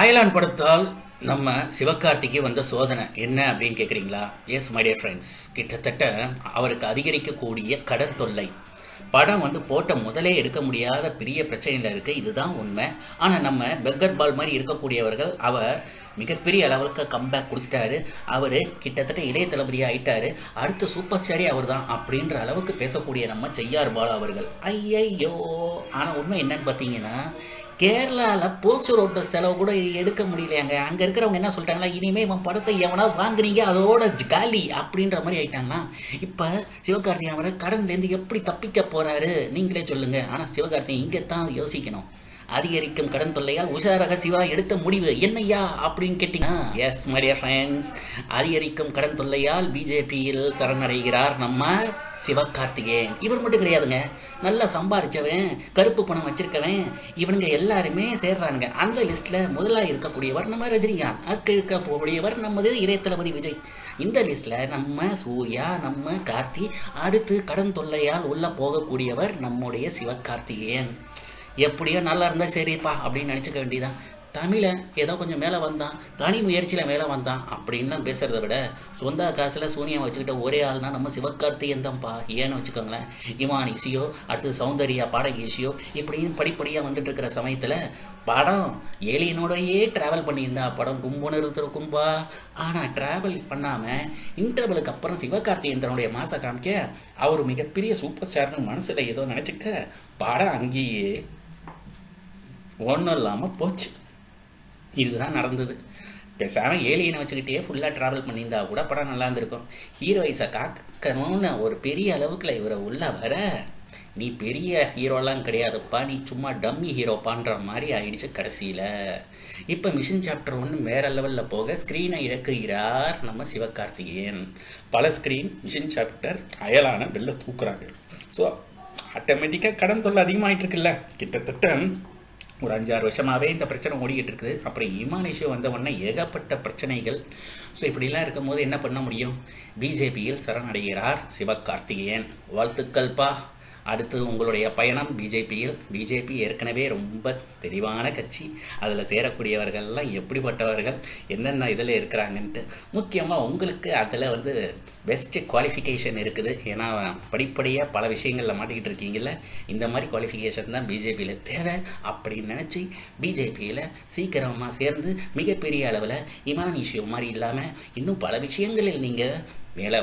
அயலான் படத்தால் நம்ம சிவகார்த்திக்கு வந்த சோதனை என்ன அப்படின்னு கேட்குறீங்களா? எஸ் மை டியர் ஃப்ரெண்ட்ஸ், கிட்டத்தட்ட அவருக்கு அதிகரிக்கக்கூடிய கடன் தொல்லை. படம் போட்ட முதலே எடுக்க முடியாத பெரிய பிரச்சனையில் இருக்குது, இதுதான் உண்மை. ஆனால் நம்ம பெக்கர் பால் மாதிரி இருக்கக்கூடியவர்கள் அவர் மிகப்பெரிய அளவுக்கு கம்பேக் கொடுத்துட்டாரு. அவர் கிட்டத்தட்ட இளைய தளபதியாக ஆயிட்டாரு. அடுத்த சூப்பர் ஸ்டாரே அவர் தான் அப்படின்ற அளவுக்கு பேசக்கூடிய நம்ம செய்யார் பாலா அவர்கள். ஐயையோ! ஆனால் உண்மை என்னன்னு பார்த்தீங்கன்னா, கேரளாவில் போஸ்டர் ஓட்ட செலவு கூட எடுக்க முடியலையாங்க. அங்கே இருக்கிறவங்க என்ன சொல்லிட்டாங்களா, இனிமேல் இவன் படத்தை எவனா வாங்குறீங்க அதோட காலி அப்படின்ற மாதிரி ஆயிட்டாங்களா. இப்போ சிவகார்த்திகேயன் அவரை கடன்லேருந்து எப்படி தப்பிக்க போகிறாரு நீங்களே சொல்லுங்கள். ஆனால் சிவகார்த்திகேயன் இங்கே தான் யோசிக்கணும். அதிகரிக்கும் கடன் தொல்லையால் உஷாராக சிவா எடுத்த முடிவு என்னையா அப்படின்னு கேட்டீங்கன்னா, எஸ் மை டியர் ஃப்ரெண்ட்ஸ், அதிகரிக்கும் கடன் தொல்லையால் பிஜேபியில் சரணடைகிறார் நம்ம சிவகார்த்திகேயன். இவர் மட்டும் கிடையாதுங்க, நல்லா சம்பாதிச்சவன், கருப்பு பணம் வச்சிருக்கவன், இவனுங்க எல்லாருமே சேர்றானுங்க. அந்த லிஸ்ட்ல முதலாக இருக்கக்கூடியவர் நம்ம ரஜினிகாந்த், இருக்கக்கூடியவர் நமது இளைய தளபதி விஜய். இந்த லிஸ்ட்ல நம்ம சூர்யா, நம்ம கார்த்தி, அடுத்து கடன் தொல்லையால் உள்ள போகக்கூடியவர் நம்முடைய சிவகார்த்திகேயன். எப்படியோ நல்லா இருந்தால் சரிப்பா அப்படின்னு நினச்சிக்க வேண்டியதான். தமிழன் ஏதோ கொஞ்சம் மேலே வந்தான், தனி முயற்சியில் மேலே வந்தான் அப்படின்லாம் பேசுகிறத விட, சொந்த காசில் சூனியம் வச்சுக்கிட்ட ஒரே ஆள்னா நம்ம சிவகார்த்திகேயன் தான்ப்பா. ஏன்னு வச்சுக்கோங்களேன், இமான் இசியோ, அடுத்து சௌந்தர்யா பாடகி இசியோ, இப்படின்னு படிப்படியாக வந்துட்டு இருக்கிற சமயத்தில் படம் ஏலியனோடையே ட்ராவல் பண்ணியிருந்தா படம் கும்புன்னு இருந்திருக்கும்பா. ஆனால் ட்ராவல் பண்ணாமல் இன்டர்வலுக்கு அப்புறம் சிவகார்த்திகேயனுடைய மாச காமிக்க அவர் மிகப்பெரிய சூப்பர் ஸ்டார்னு மனசில் ஏதோ நினச்சிக்கிட்ட படம் அங்கேயே ஒன்றும் இல்லாமல் போச்சு. இதுதான் நடந்தது. பேசாமல் ஏலியனை வச்சுக்கிட்டே ஃபுல்லாக ட்ராவல் பண்ணியிருந்தா கூட படம் நல்லா இருந்திருக்கும். ஹீரோயிஸை காக்கணும்னு ஒரு பெரிய அளவுக்குள்ள இவரை உள்ள வர, நீ பெரிய ஹீரோலாம் கிடையாதுப்பா, நீ சும்மா டம்மி ஹீரோப்பான்ற மாதிரி ஆயிடுச்சு கடைசியில். இப்போ மிஷன் சாப்டர் 1 வேற லெவலில் போக ஸ்க்ரீனை இழக்குகிறார் நம்ம சிவகார்த்திகேயன். பல ஸ்க்ரீன் மிஷன் சாப்டர் அயலான வெளில தூக்குறாங்க. ஸோ ஆட்டோமேட்டிக்காக கடன் தொல்லை அதிகமாகிட்டு இருக்குல்ல. கிட்டத்தட்ட ஒரு 5-6 வருஷமாகவே இந்த பிரச்சனை ஓடிக்கிட்டு இருக்குது. அப்புறம் இமான் இஷ்யூ வந்த உடனே ஏகப்பட்ட பிரச்சனைகள். ஸோ இப்படிலாம் இருக்கும்போது என்ன பண்ண முடியும்? பிஜேபியில் சரணடைகிறார் சிவகார்த்திகேயன். வாழ்த்துக்கள்ப்பா. அடுத்து உங்களுடைய பயணம் பிஜேபியில். பிஜேபி ஏற்கனவே ரொம்ப தெளிவான கட்சி. அதில் சேரக்கூடியவர்கள்லாம் எப்படிப்பட்டவர்கள், என்னென்ன இதில் இருக்கிறாங்கன்ட்டு. முக்கியமாக உங்களுக்கு அதில் பெஸ்ட்டு குவாலிஃபிகேஷன் இருக்குது. ஏன்னா படிப்படியாக பல விஷயங்களில் மாட்டிக்கிட்டு இருக்கீங்கள, இந்த மாதிரி குவாலிஃபிகேஷன் தான் பிஜேபியில் தேவை அப்படின்னு நினச்சி பிஜேபியில் சீக்கிரமாக சேர்ந்து மிகப்பெரிய அளவில் இமான் இஷ்யூ மாதிரி இல்லாமல் இன்னும் பல விஷயங்களில் நீங்கள்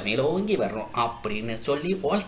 மேலோங்கி வர்றோம் அப்படின்னு சொல்லி வாழ்த்து.